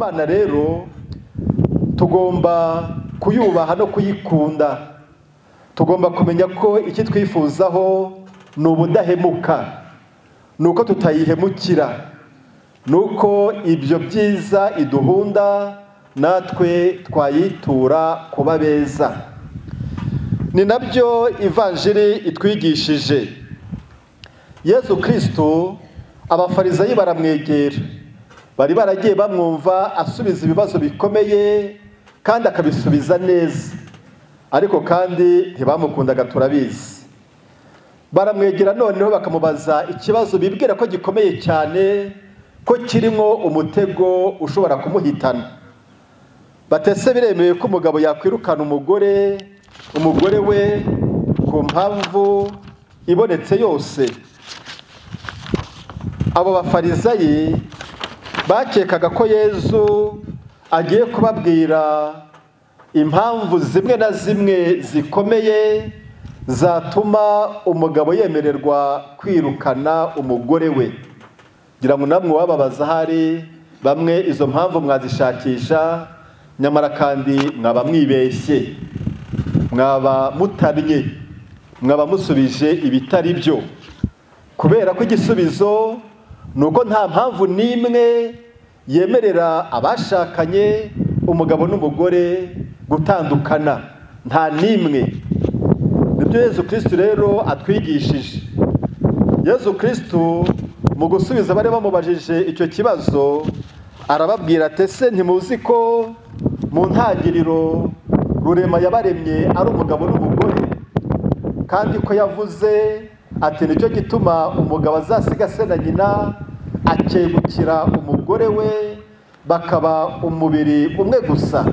Imana rero tugomba kuyubaha no kuyikunda. Tugomba kumenya ko iki twifuzaho ni ubudahemuka, nuko tutayihemukira, nuko ibyo byiza iduhunda natwe twayitura kuba beza. Ni nabyo ivanjiri itwigishije. Yesu Kristo abafarisayi baramwegera, bari baragiye bamwumva asubiza ibibazo bikomeye kandi akabisubiza neza, ariko kandi ntibamukundaga, turabizi. Baramwegera noneho bakamubaza ikibazo bibwira ko gikomeye cyane, ko kirimo umutego ushobora kumuhitana. Batese biremewe ko umugabo yakwirukana umugore we ku mpamvu ibonetse yose? Abo bafarisayi bakekaga ko Yesu agiye kubabwira impamvu zimwe na zimwe zikomeye zatuma umugabo yemererwa kwirukana umugore we. Ngira ngo namwe wababaza hari bamwe izo mpamvu mwazishakisha, nyamara kandi mwaba mwibeshye, mwaba mutarye, mwaba musubije ibitari byo, kubera ko igisubizo nuko nta mpamvu n'imwe yemerera abashakanye, umugabo n'umugore, gutandukana, nta n'imwe. Nibyo Yesu Kristo rero atwigishije. Yesu Kristo mu gusubiza bari bamubajije icyo kibazo arababwira ati ese ntimuzi ko mu ntangiriro Rurema yabaremye ari umugabo n'umugore, kandi ko yavuze ati nicyo gituma umugabo azasiga se na nyina akegukira umugore we, bakaba umubiri umwe gusa.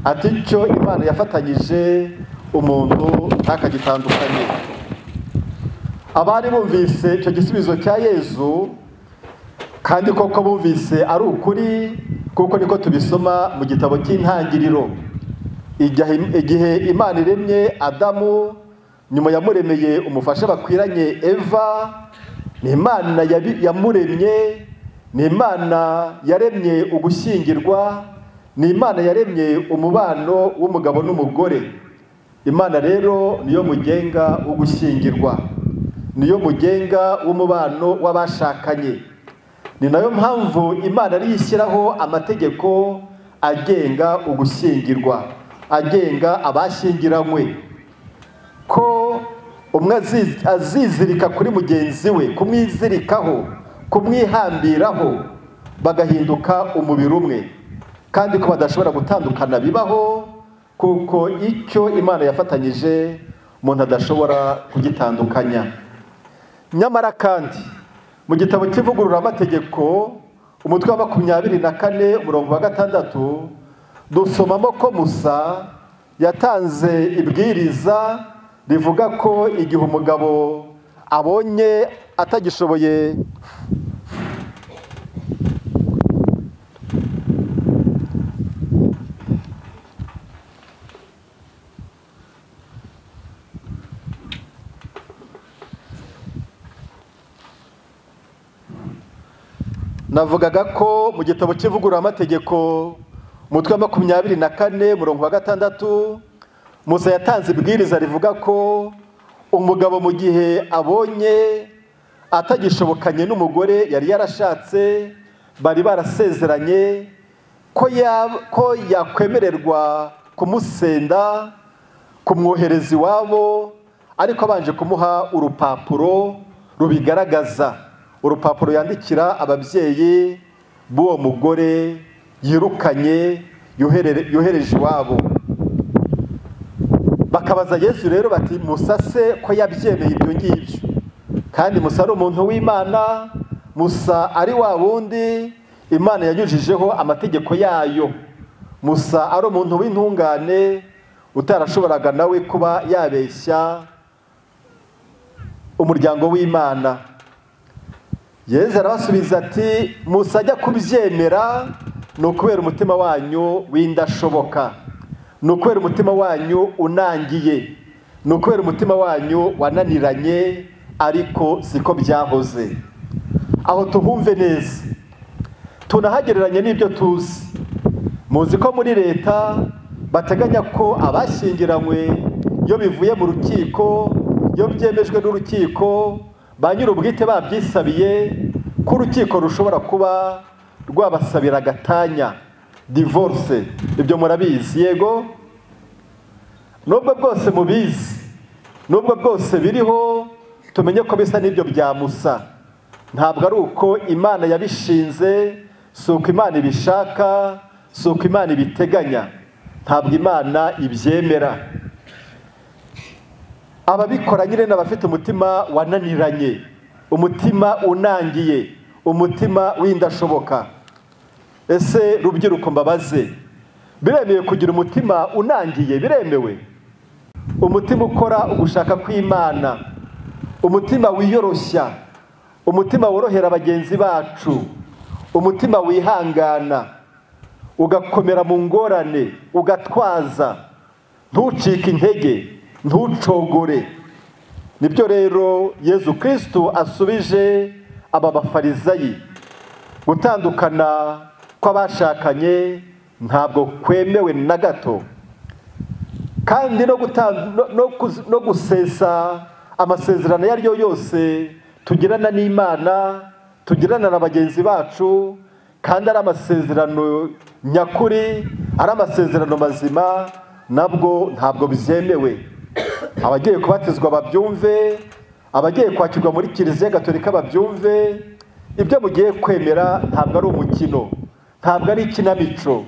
Ati icyo Imana yafatanyije umuntu ntakagitandukanye. Abari bumvise icyo gisubizo cya Yesu, kandi koko bumvise ari ukuri, kuko niko tubisoma mu gitabo cy'intangiriro. Igihe Imana iremye Adamu, nyuma yamuremeye umufasha bakwiranye Eva, ni Imana yamuremye, ni Imana yaremye ugushyingirwa, ni Imana yaremye umubano w'umugabo n'umugore. Imana rero niyo mugenga wo gushyingirwa, niyo mugenga w'umubano w'abashakanye. Ni nayo mpamvu Imana ari ishyiraho amategeko agenga ugushyingirwa, agenga abashyingiranywe, ko umwe azizirika kuri mugenzi we, kumwizirikaho, kumwihambiraho, bagahinduka umubiri umwe, kandi ko badashobora gutandukana bibaho, kuko icyo Imana yafatanyije umuntu adashobora kugitandukanya. Nyamara kandi mu gitabo cy'ivugururamategeko umutwe wa 24 umurongo wa 6 dusomamo ko Musa yatanze ibwiriza rivuga ko igihe umugabo abonye atagishoboye navugaga ko mu gitabo cy'ivugururamategeko umutwe wa 24 umurongo wa 6 Musa yatanze ibwiriza rivuga ko umugabo mu gihe abonye atagishobokanye n'umugore yari yarashatse, bari barasezeranye ko yakwemererwa kumusenda, kumwohereza iwabo, ariko abanje kumuha urupapuro rubigaragaza, urupapuro yandikira ababyeyi b'uwo mugore yirukanye, yohereje iwabo. Bakabaza Yesu rero bati Musa se ko yabyemeye ibyo ngibyo? Kandi Musa ari umuntu w'Imana, Musa ari wa wundi Imana yanyujijeho amategeko yayo. Musa ari umuntu w'intungane utarashoboraga nawe kuba yabeshya umuryango w'Imana. Yesu arabasubiza ati Musa ajya kubyemera ni ukubera umutima wanyu w'indashoboka, ni ukubera umutima wanyu unangiye, ni ukubera umutima wanyu wananiranye, ariko siko byahoze. Aho tuhumve neza. tunahagereranye n'ibyo tuzi. Muzi ko muri leta bateganya ko abashyingiranywe iyo bivuye mu rukiko, iyo byemejwe n'urukiko, ba nyir'ubwite babyisabiye, ko urukiko rushobora kuba rwabasabira gatanya, divorce. Ibyo murabizi yego? Nubwo bwose mubizi, nubwo bwose biriho, tumenye ko bisa n'ibyo bya Musa. Ntabwo ari uko Imana yabishinze, si uko Imana ibishaka, si uko Imana ibiteganya. Ntabwo Imana ibyemera. Ababikora nyine n'abafite umutima wananiranye, umutima unangiye, umutima w'indashoboka. Ese rubyiruko mbabaze, biremewe kugira umutima unangiye? Biremewe? Umutima ukora ugushaka kw'Imana, umutima wiyoroshya, umutima worohera bagenzi bacu, umutima wihangana, ugakomera mu ngorane, ugatwaza, ntucike intege, ntucogore. Nibyo rero Yezu Kristo asubije aba bafarizayi. Gutandukana kw'abashakanye ntabwo kwemewe na gato, kandi no gusesa amasezerano ayo ari yo yose tugirana n'Imana, tugirana na bagenzi bacu, kandi ari amasezerano nyakuri, ari amasezerano mazima, nabwo ntabwo byemewe. Abagiye kubatizwa babyumve, abagiye kwakirwa muri Kiliziya Gatolika babyumve. Ibyo mugiye kwemera ntabwo ari umukino, ntabwo ari ikinamico.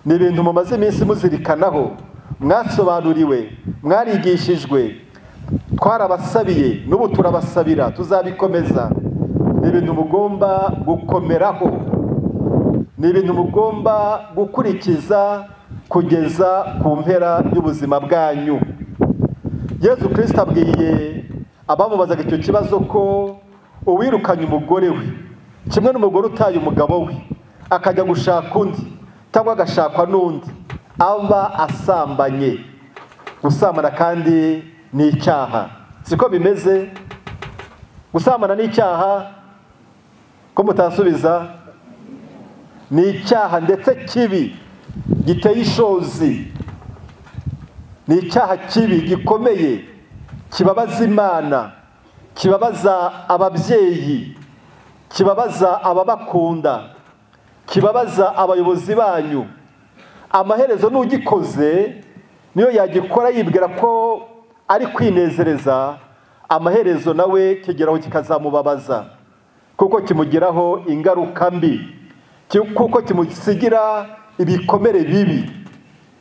Ni ibintu mumaze iminsi muzirikanaho, mwasobanuriwe, mwarigishijwe, twarabasabiye, n'ubu turabasabira, tuzabikomeza. Ni ibintu mugomba gukomeraho, ni ibintu mugomba gukurikiza kugeza ku mpera y'ubuzima bwanyu. Yezu Kristo abwiye abamubazaga icyo kibazo ko uwirukanye umugore we, kimwe n'umugore utaye umugabo we, akajya gushaka undi cyangwa agashakwa n'undi, aba asambanye. Gusambana kandi ni icyaha, siko bimeze? Gusambana ni icyaha? Ko mutasubiza? Ni icyaha ndetse kibi, giteye ishozi. Ni icyaha kibi gikomeye, kibabaza Imana, kibabaza ababyeyi, kibabaza ababakunda, kibabaza abayobozi banyu. Amaherezo n'ugikoze niyo yagikora yibwira ko ari kwinezereza, amaherezo nawe kigeraho kikazamubabaza, kuko kimugiraho ingaruka mbi, kuko kimusigira ibikomere bibi.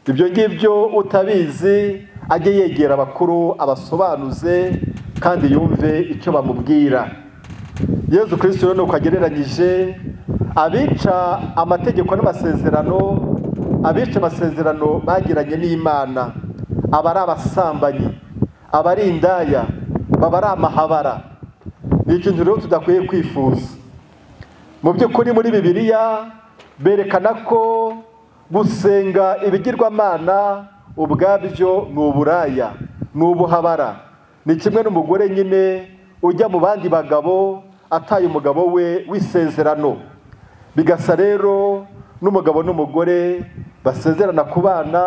Ibyo ngibyo utabizi, ajye yegera abakuru abasobanuze kandi yumve icyo bamubwira. Yezu Kristo rero nuko agereranyije abica amategeko n'amasezerano, abica amasezerano bagiranye n'Imana, aba ari abasambanyi, aba ari indaya, baba ari amahabara. Ni ikintu rero tudakwiye kwifuza. Mu by'ukuri muri Bibiliya berekana ko gusenga ibigirwamana ubwabyo ni uburaya, ni ubuhabara. Ni kimwe n'umugore nyine ujya mu bandi bagabo ataye umugabo we w'isezerano. Bigasa rero n'umugabo n'umugore basezerana kubana,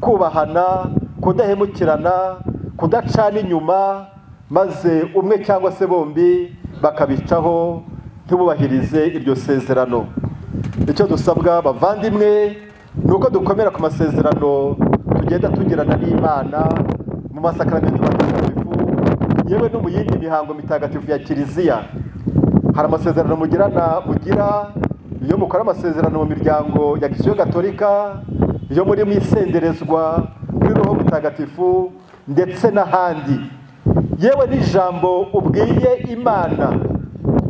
kubahana, kudahemukirana, kudacana inyuma, maze umwe cyangwa se bombi bakabicaho ntibubahirize iryo sezerano. Icyo dusabwa bavandimwe ni uko dukomera ku masezerano tugenda tugirana n'Imana mu masakaramentu matagatifu, yewe no mu yindi mihango mitagatifu ya Kiliziya. Hari amasezerano mugira iyo mukora amasezerano mu miryango ya Kiliziya Gatolika, iyo muri mwisenderezwa muri Roho Mutagatifu, ndetse n'ahandi. Yewe n'ijambo ubwiye Imana,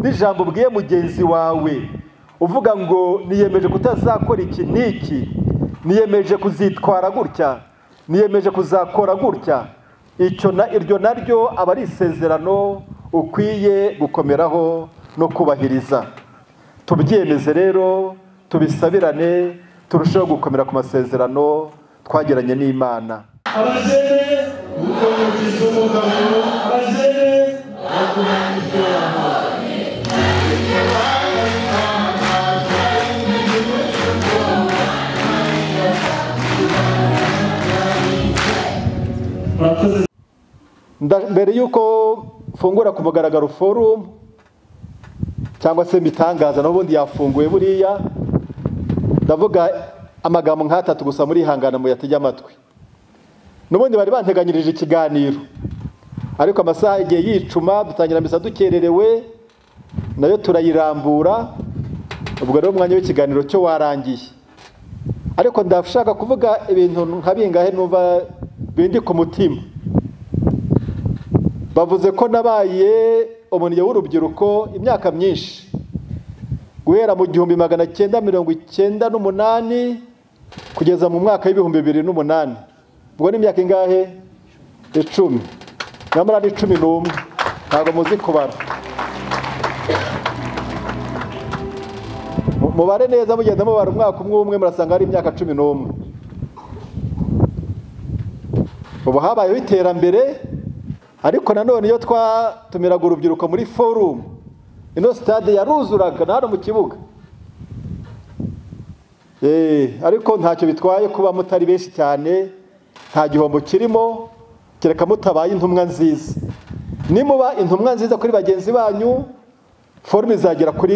n'ijambo ubwiye mugenzi wawe, uvuga ngo niyemeje kutazakora iki n'iki, niyemeje kuzitwara gutya, niyemeje kuzakora gutya. Iryo naryo aba ari isezerano ukwiye gukomeraho no kubahiriza. Tubyemeze rero, tubisabirane, turusheho gukomera ku masezerano twagiranye n'Imana. Abajene mukomeze umugabo, abajene bakumanye mbere yuko fungura ku mugaragaro forum cyangwa se mitangaza n'ubundi yafunguye buriya, ndavuga amagambo nk'atatu gusa muri hangana mu yatijya amatwi. N'ubundi bari banteganyirije ikiganiro, ariko amasaha igiye yicuma, dutangira misa dukererewe, nayo turayirambura, ubwo rero umwanya w'ikiganiro cyo warangiye. Ariko ndashaka kuvuga ibintu nka bingahe numva bindi ku mutima. Bavuze ko nabaye umunye w'urubyiruko imyaka myinshi, guhera mu 1998 kugeza mu mwaka w'2008. Ubwo ni imyaka ingahe? 10. Nyamara ni 11, ntabwo muzi kubara. Mubare neza mugenda mubara umwaka umwe murasanga ari imyaka 11. Ubu habayeho iterambere, ariko nanone iyo twatumiraga urubyiruko muri forum, ino stade yaruzuraga hano mu kibuga. Ariko ntacyo bitwaye kuba mutari benshi cyane, nta gihombo kirimo, kereka mutabaye intumwa nziza. Nimuba intumwa nziza kuri bagenzi banyu, forum izagera ku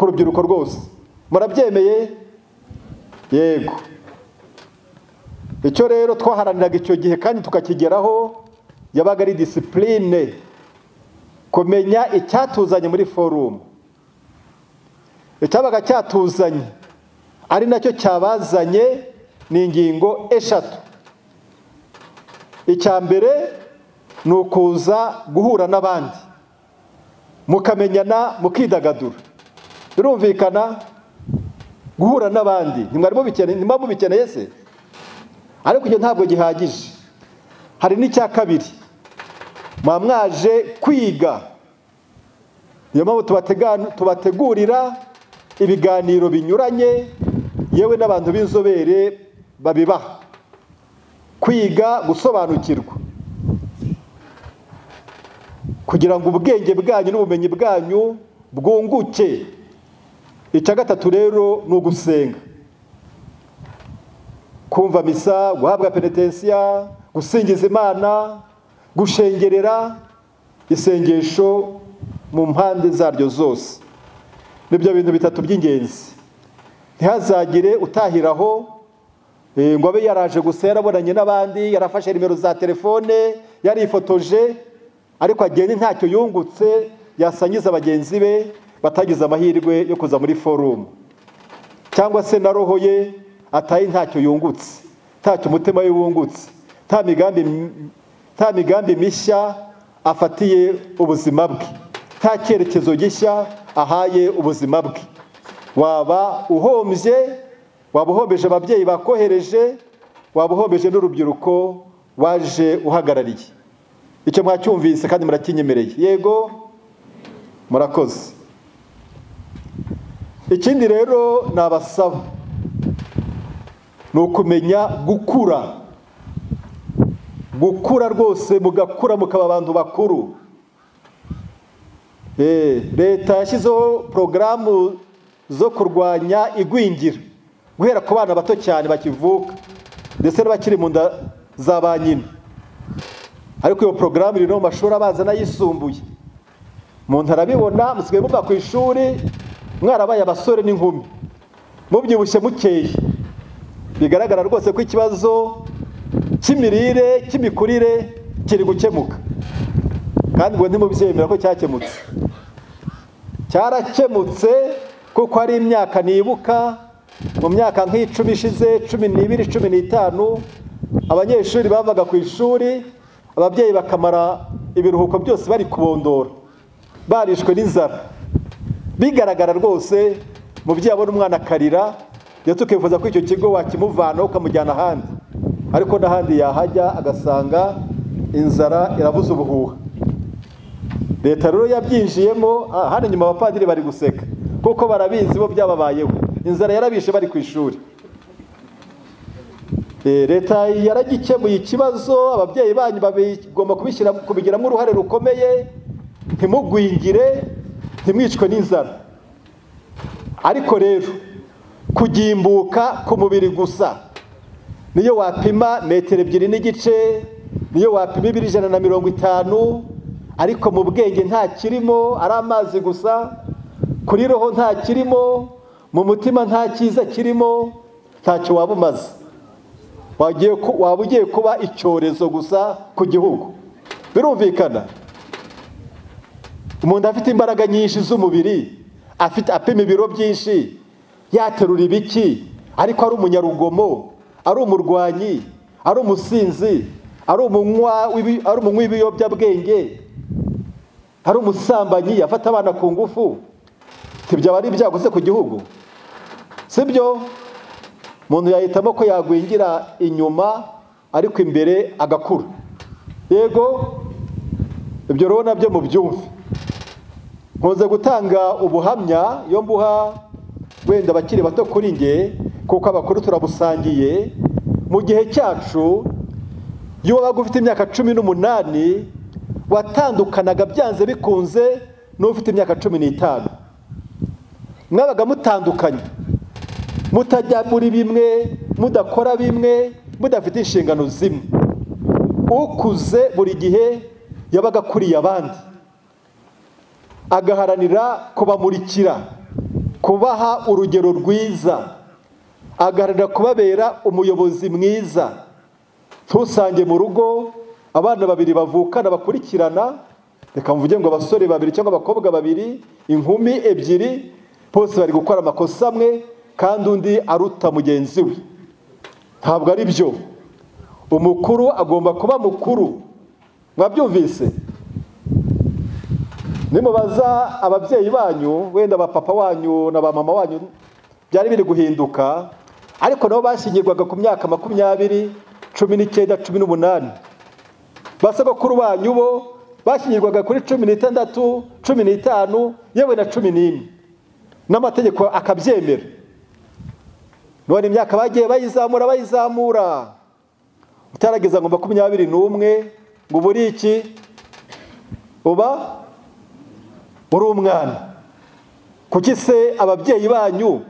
rubyiruko rwose. Murabyemeye? Yego. Icyo rero twaharaniraga icyo gihe kandi tukakigeraho, yabaga ari discipline, kumenya icyatuzanye muri forum. Icyabaga cyatuzanye ari nacyo cyabazanye ni ingingo 3. Icya mbere ni ukuza guhura n'abandi, mukamenyana, mukidagadura. Birumvikana guhura n'abandi, nimba mubikeneye se? Ariko ibyo ntabwo gihagije. Hari n'icya kabiri, mwaje kwiga. Niyo mpamvu tubategurira ibiganiro binyuranye, yewe n'abantu b'inzobere babibaha. Kwiga, gusobanukirwa, kugira ngo ubwenge bwanyu n'ubumenyi bwanyu bwunguke. Icya gatatu rero ni ugusenga, kumva misa, guhabwa penetensiya, gusingiza Imana, gushengerera, isengesho mu mpande zaryo zose. Nibyo bintu bitatu by'ingenzi. Ntihazagire utahiraho ngo abe yaraje gusa yarabonanye n'abandi, yarafashe nimero za telefone, yarifotoje, ariko agenda ntacyo yungutse, yasangiza bagenzi be batagize amahirwe yo kuza muri forum. Cyangwa se na roho ye ataye ntacyo yungutse, ntacyo umutima we wungutse, nta migambi mishya afatiye ubuzima bwe, nta cyerekezo gishya ahaye ubuzima bwe. Waba uhombye, waba uhombeje ababyeyi bakohereje, waba uhombeje n'urubyiruko waje uhagarariye. Icyo mwacyumvise kandi murakinyemereye. Yego, murakoze. Ikindi rero nabasaba ni ukumenya gukura rwose, mugakura mukaba abantu bakuru. Leta yashyizeho porogaramu zo kurwanya igwingira, guhera ku bana bato cyane bakivuka ndetse n'abakiri mu nda za ba nyina. Ariko iyo porogaramu iri no mu mashuri abanza n'ayisumbuye. Umuntu arabibona, musigaye muva ku ishuri mwarabaye abasore n'inkumi, mubyibushye mukeye. Bigaragara rwose ko ikibazo cy'imirire, cy'imikurire kiri gukemuka, kandi ngo ntimubyemera ko cyakemutse. Cyarakemutse kuko hari imyaka nibuka, mu myaka nk'icumi ishize, 12, 15, abanyeshuri bavaga ku ishuri, ababyeyi bakamara ibiruhuko byose bari kubondora, barishwe n'inzara. Bigaragara rwose, mubyeyi abona umwana akarira, iyo tukifuza ko icyo kigo wakimuvana ukamujyana ahandi, ariko n'ahandi yahajya agasanga inzara iravuza ubuhuha. Leta rero yabyinjiyemo, hano nyuma abapadiri bari guseka kuko barabizi bo byababayeho. Inzara yarabishe bari ku ishuri. Leta yaragikemuye ikibazo, ababyeyi banyu bagomba kubigiramo uruhare rukomeye, ntimugwingire, ntimwicwe n'inzara. Ariko rero kugimbuka ku mubiri gusa, niyo wapima 2.5 metero niyo wapima ibiro 150 ariko mu bwenge nta kirimo, ari amazi gusa, kuri roho nta kirimo, mu mutima nta cyiza kirimo, ntacyo waba umaze. Waba ugiye kuba icyorezo gusa ku gihugu. Birumvikana. Umuntu afite imbaraga nyinshi z'umubiri, apima ibiro byinshi, yaterura ibiki, ariko ari umunyarugomo, ari umurwanyi, ari umusinzi, ari umunywi w'ibiyobyabwenge, ari umusambanyi, afata abana ku ngufu, byaba ari ibyago se ku gihugu? Sibyo? Umuntu yahitamo ko yagwingira inyuma ariko imbere agakura. Yego, ibyo rero nabyo mu byumve. Nkoze gutanga ubuhamya yo mbuha wenda bakiri bato kuri nge, kuko abakuru turabusangiye. Mu gihe cyacu iyo wabaga ufite imyaka 18 watandukanaga byanze bikunze n'ufite imyaka 15. Mwabaga mutandukanye, mutajya muri bimwe, mudakora bimwe, mudafite inshingano zimwe. Ukuze buri gihe yabaga kuriye abandi, agaharanira kubamurikira, kubaha urugero rwiza, agaharanira kubabera umuyobozi mwiza. Ntusange mu rugo abana babiri bavukana bakurikirana, reka mvuge ngo abasore babiri cyangwa abakobwa babiri, inkumi ebyiri, bose bari gukora amakosa amwe kandi undi aruta mugenzi we. Ntabwo ari byo. Umukuru agomba kuba mukuru. Mwabyumvise? Nimubaza ababyeyi banyu, wenda abapapa wanyu na bamama wanyu, byari biri guhinduka, ariko nabo bashyingirwaga ku myaka 20, 19, 18. Basogokuru banyu bo bashyingirwaga kuri 16, 15, yewe na 14. N'amategeko akabyemera. None imyaka bagiye bayizamura. Utarageza ngo 21 ngo buri iki? Uba uri umwana. Kuki se ababyeyi banyu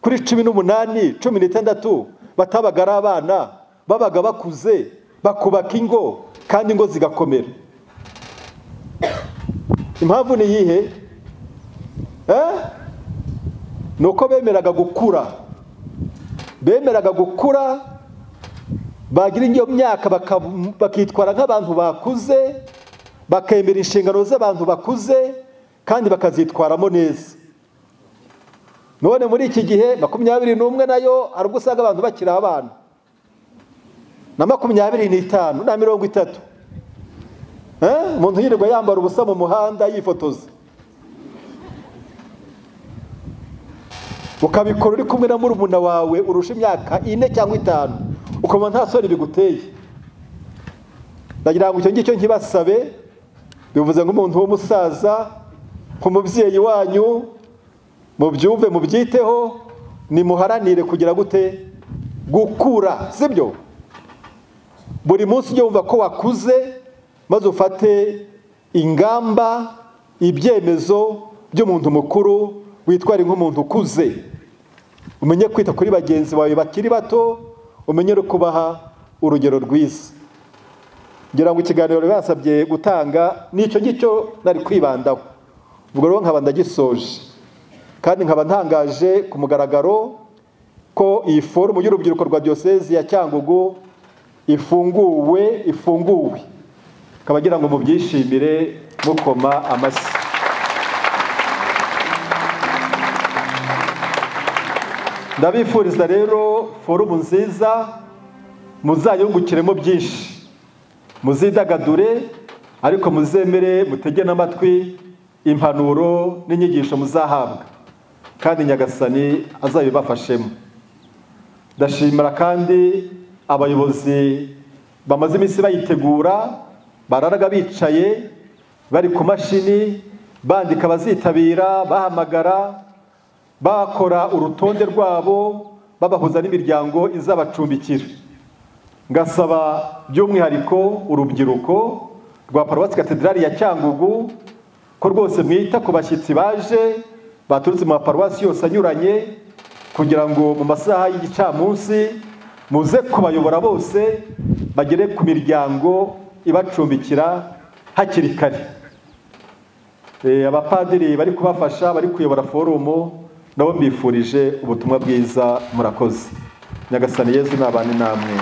kuri 18, 16 batabaga ari abana, babaga bakuze, bakubaka ingo kandi ingo zigakomera? Impamvu ni yihe? Nuko bemeraga gukura, bagira iyo myaka bakitwara nk'abantu bakuze, bakemera inshingano z'abantu bakuze kandi bakazitwaramo neza. None muri iki gihe 21 nayo hari ubwo usanga abantu bakiri abana, na 25 na 30. Umuntu yirirwa yambara ubusa mu muhanda yifotoza, ukabikora uri kumwe na murumuna wawe urusha imyaka 4 cyangwa 5, ukaba nta soni biguteye. Ndagira ngo icyo ngicyo nkibasabe, bivuze nk'umuntu w'umusaza, nk'umubyeyi wanyu, mubyumve mubyiteho, nimuharanire kugira gute? Gukura, sibyo? Buri munsi ujye wumva ko wakuze, maze ufate ingamba, ibyemezo by'umuntu mukuru, witware nk'umuntu ukuze. Umenye kwita kuri bagenzi bawe bakiri bato, umenye kubaha urugero rwiza. Ngira ngo ikiganiro basabye gutanga n'icyo ngicyo nari kwibandaho. Ubwo rero nkaba ndagisoje, kandi nkaba ntangaje ku mugaragaro ko iyi forumu y'urubyiruko rwa Diyosezi ya Cyangugu ifunguwe. Kabagira ngo mubyishimire mukoma amashyi. Ndabifuriza rero forumu nziza, muzayungukiremo byinshi, muzidagadure, ariko muzemere mutege n'amatwi impanuro n'inyigisho muzahabwa, kandi Nyagasani azabibafashemo. Ndashimira kandi abayobozi bamaze iminsi bayitegura, bararaga bicaye bari ku mashini bandika abazitabira, bahamagara, bakora urutonde rwabo, babahuza n'imiryango izabacumbikira. Ngasaba by'umwihariko urubyiruko rwa Paruwasi Katedrali ya Cyangugu ko rwose mwita ku bashyitsi baje baturutse mu maparuwasi yose anyuranye, kugira ngo mu masaha y'igicamunsi muze kubayobora bose bagere ku miryango ibacumbikira hakiri kare. Abapadiri bari kubafasha, bari kuyobora forumu, nabo mbifurije ubutumwa bwiza. Murakoze. Nyagasani Yesu nabane namwe.